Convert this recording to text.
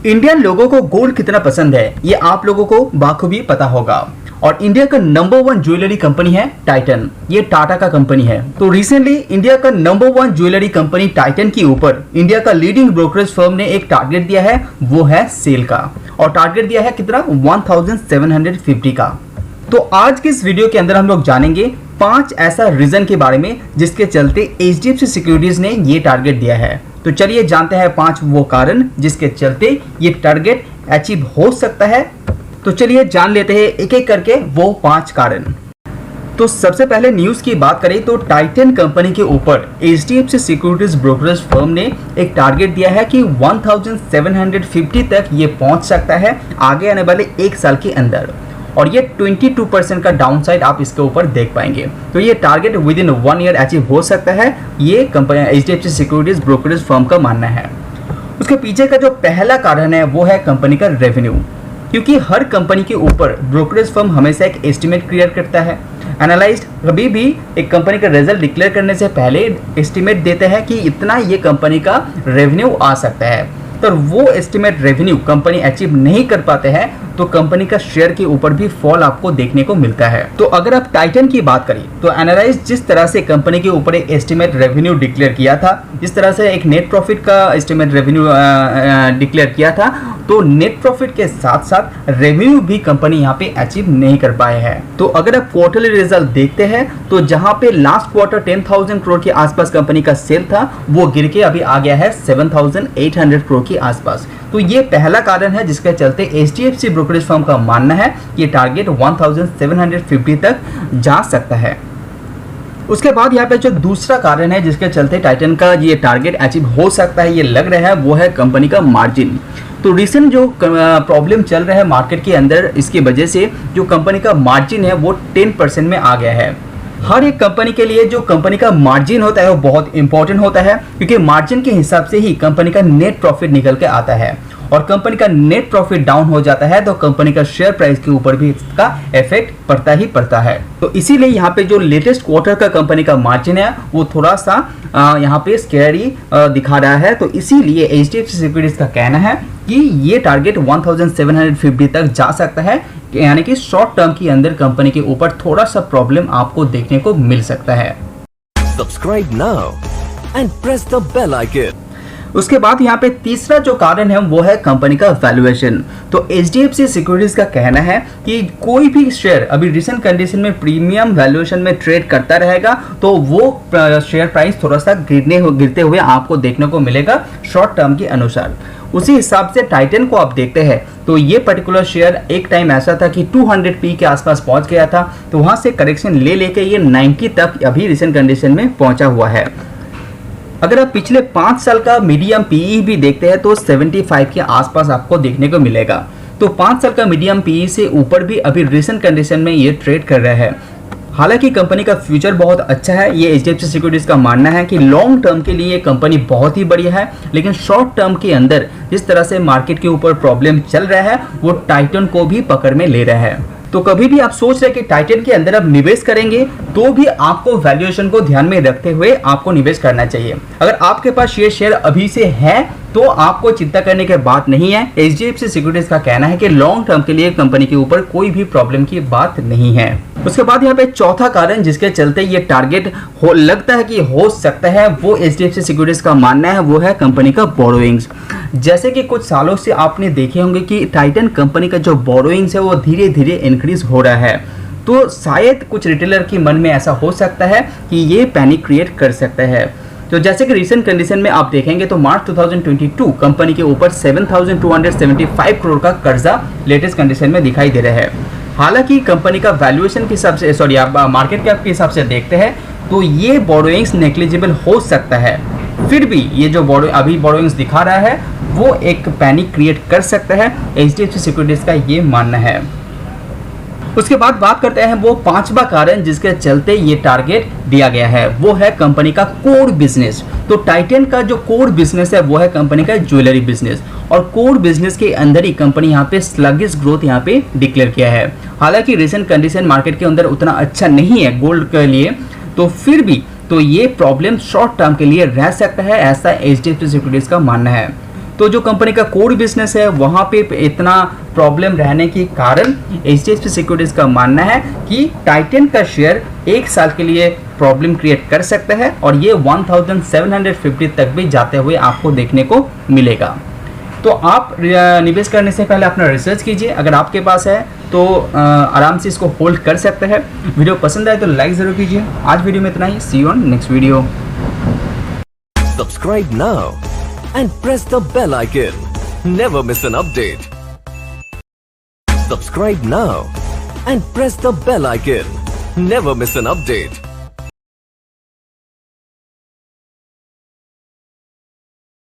Indian लोगों को gold कितना पसंद है ये आप लोगों को बाखूबी पता होगा। और इंडिया का नंबर 1 ज्वेलरी कंपनी है टाइटन। ये टाटा का कंपनी है। तो रिसेंटली इंडिया का नंबर 1 ज्वेलरी कंपनी टाइटन के ऊपर इंडिया का लीडिंग ब्रोकरेज फर्म ने एक टारगेट दिया है, वो है सेल का। और टारगेट दिया है कितना, 1750 का। तो आज के इस वीडियो के अंदर हम लोग जानेंगे 5 ऐसा रीजन के बारे में जिसके चलते HDFC सिक्योरिटीज ने ये टारगेट दिया है। तो चलिए जानते हैं 5 वो कारण जिसके चलते ये टारगेट अचीव हो सकता है। तो चलिए जान लेते हैं एक एक करके वो 5 कारण। तो सबसे पहले न्यूज की बात करें तो टाइटन कंपनी के ऊपर HDFC सिक्योरिटीज ब्रोकरेज फर्म ने एक टारगेट दिया है कि 1750 तक ये पहुंच सकता है आगे आने वाले 1 साल के अंदर। और ये 22% का डाउनसाइड आप इसके ऊपर देख पाएंगे। तो ये target with in 1 year achieve हो सकता है, ये company HDFC securities brokerage firm का मानना है। उसके पीछे का जो पहला कारण है वो है कंपनी का रेवेन्यू। क्योंकि हर कंपनी के ऊपर ब्रोकरेज फर्म हमेशा एक एस्टिमेट क्लियर करता है। एनालाइस्ट कभी भी एक कंपनी का रिजल्ट डिक्लेयर करने से पहले एस्टिमेट देते हैं कि इतना ये कंपनी का रेवेन्यू आ सकता है। तो वो एस्टिमेट रेवेन्यू कंपनी अचीव नहीं कर पाते हैं तो कंपनी का शेयर के ऊपर भी फॉल आपको देखने को मिलता है। तो अगर आप टाइटन की बात करें तो एनालाइज जिस तरह से कंपनी के ऊपर एक एस्टिमेट रेवेन्यू डिक्लेयर किया था, जिस तरह से एक नेट प्रॉफिट का एस्टिमेट रेवेन्यू डिक्लेयर किया था, तो नेट प्रॉफिट के साथ साथ रेवेन्यू भी कंपनी यहाँ पे अचीव नहीं कर पाए हैं। तो अगर आप क्वार्टरली रिजल्ट देखते हैं तो जहां पे लास्ट क्वार्टर 10,000 करोड़ के आसपास कंपनी का सेल था, वो गिर के अभी आ गया है 7,800 करोड़ के आसपास। तो ये पहला कारण है जिसके चलते HDFC ब्रोकरेज फर्म का मानना है कि टारगेट 1750 तक जा सकता है। उसके बाद यहाँ पे जो दूसरा कारण है जिसके चलते टाइटन का ये टारगेट अचीव हो सकता है, ये लग रहा है, वो है कंपनी का मार्जिन। तो रिसेंट जो प्रॉब्लम चल रहा है मार्केट के अंदर, इसकी वजह से जो कंपनी का मार्जिन है वो 10% में आ गया है। हर एक कंपनी के लिए जो कंपनी का मार्जिन होता है वो बहुत इंपॉर्टेंट होता है, क्योंकि मार्जिन के हिसाब से ही कंपनी का नेट प्रॉफिट निकल के आता है। और कंपनी का नेट प्रॉफिट डाउन हो जाता है तो कंपनी का शेयर प्राइस के ऊपर भी इसका इफेक्ट पड़ता ही पड़ता है। तो इसीलिए यहाँ पे जो लेटेस्ट क्वार्टर का कंपनी का मार्जिन है वो थोड़ा सा यहाँ पे स्कैरी दिखा रहा है। तो इसीलिए HDFC सिक्योरिटीज का कहना है कि ये टारगेट 1750 तक जा सकता है, यानी कि शॉर्ट टर्म के अंदर कंपनी के ऊपर थोड़ा सा प्रॉब्लम आपको देखने को मिल सकता है। Subscribe now and press the bell icon. उसके बाद यहाँ पे तीसरा जो कारण है वो है कंपनी का वैल्यूएशन। तो HDFC सिक्योरिटीज का कहना है कि कोई भी शेयर अभी रिसेंट कंडीशन में प्रीमियम वैल्यूएशन में ट्रेड करता रहेगा तो वो शेयर प्राइस थोड़ा सा गिरते हुए आपको देखने को मिलेगा शॉर्ट टर्म के अनुसार। उसी हिसाब से टाइटन को आप देखते हैं तो ये पर्टिकुलर शेयर एक टाइम ऐसा था कि 200p के आसपास पहुंच गया था, तो वहां से करेक्शन ले लेके ये 90 तक अभी रिसेंट कंडीशन में पहुंचा हुआ है। अगर आप पिछले 5 साल का मीडियम PE भी देखते हैं तो 75 के आसपास आपको देखने को मिलेगा। तो 5 साल का मीडियम PE से ऊपर भी अभी रिसेंट कंडीशन में ये ट्रेड कर रहा है। हालांकि कंपनी का फ्यूचर बहुत अच्छा है, ये HDFC सिक्योरिटीज का मानना है कि लॉन्ग टर्म के लिए कंपनी बहुत ही बढ़िया है, लेकिन शॉर्ट टर्म के अंदर जिस तरह से मार्केट के ऊपर प्रॉब्लम चल रहा है वो टाइटन को भी पकड़ में ले रहा है। तो कभी भी आप सोच रहे हैं कि टाइटन के अंदर आप निवेश करेंगे तो भी आपको वैल्यूएशन को ध्यान में रखते हुए आपको निवेश करना चाहिए। अगर आपके पास शेयर अभी से है तो आपको चिंता करने की बात नहीं है। HDFC सिक्योरिटीज का कहना है कि लॉन्ग टर्म के लिए कंपनी के ऊपर कोई भी प्रॉब्लम की बात नहीं है। उसके बाद यहाँ पे चौथा कारण जिसके चलते ये टारगेट लगता है कि हो सकता है, वो HDFC सिक्योरिटीज का मानना है, वो है कंपनी का बोरोइंग्स। जैसे कि कुछ सालों से आपने देखे होंगे कि टाइटन कंपनी का जो बोरोइंग्स है वो धीरे धीरे इंक्रीज हो रहा है। तो शायद कुछ रिटेलर के मन में ऐसा हो सकता है कि ये पैनिक क्रिएट कर सकता है। तो जैसे कि रिसेंट कंडीशन में आप देखेंगे तो मार्च 2022 कंपनी के ऊपर 7,275 करोड़ का कर्जा लेटेस्ट कंडीशन में दिखाई दे रहा है। हालांकि कंपनी का वैल्यूएशन के हिसाब से आप मार्केट कैप के हिसाब से देखते हैं तो ये बोरोइंग्स नेग्लिजिबल हो सकता है। फिर भी ये जो अभी बोरोइंग्स दिखा रहा है वो एक पैनिक क्रिएट कर सकता है, HDFC सिक्योरिटीज का ये मानना है। उसके बाद बात करते हैं वो 5वां कारण जिसके चलते ये टारगेट दिया गया है, वो है कंपनी का कोर बिजनेस। तो टाइटन का जो कोर बिजनेस है वो है कंपनी का ज्वेलरी बिजनेस, और कोर बिजनेस के अंदर ही कंपनी यहाँ पे स्लगिश ग्रोथ यहाँ पे डिक्लेयर किया है। हालांकि रिसेंट कंडीशन मार्केट के अंदर उतना अच्छा नहीं है गोल्ड के लिए, तो फिर भी तो ये प्रॉब्लम शॉर्ट टर्म के लिए रह सकता है, ऐसा HDFC सिक्योरिटीज का मानना है। तो जो कंपनी का कोर बिजनेस है वहां पे इतना प्रॉब्लम रहने के कारण HDFC सिक्योरिटीज का मानना है कि टाइटन का शेयर 1 साल के लिए प्रॉब्लम क्रिएट कर सकता है और ये 1750 तक भी जाते हुए आपको देखने को मिलेगा। तो आप निवेश करने से पहले अपना रिसर्च कीजिए, अगर आपके पास है तो आराम से इसको होल्ड कर सकते हैं। वीडियो पसंद आए तो लाइक जरूर कीजिए। आज वीडियो में इतना ही। See you on next video. Subscribe now and press the bell icon. Never miss an update. Subscribe now and press the bell icon. Never miss an update.